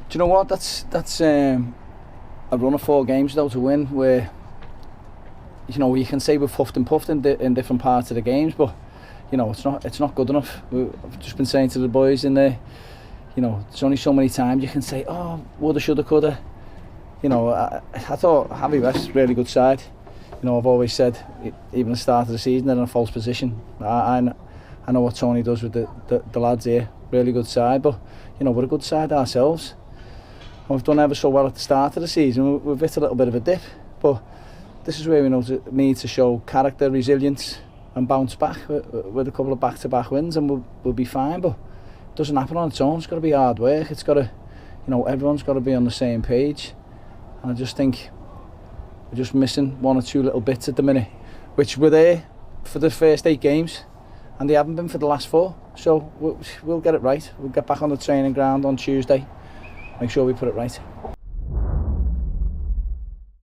Do you know what? That's a run of 4 games though to win, where you can say we've huffed and puffed in different parts of the games, but it's not good enough. I've just been saying to the boys in there, there's only so many times you can say, oh, woulda, shoulda, coulda. I thought Javi West's really good side. I've always said, even at the start of the season, they're in a false position. I know what Tony does with the lads here. Really good side, but we're a good side ourselves. We've done ever so well at the start of the season. We've hit a little bit of a dip, but this is where we need to show character, resilience, and bounce back with a couple of back-to-back wins, and we'll be fine. But it doesn't happen on its own. It's got to be hard work. It's got to, everyone's got to be on the same page. And I just think we're just missing 1 or 2 little bits at the minute, which were there for the first 8 games, and they haven't been for the last 4. So we'll get it right. We'll get back on the training ground on Tuesday. Make sure we put it right.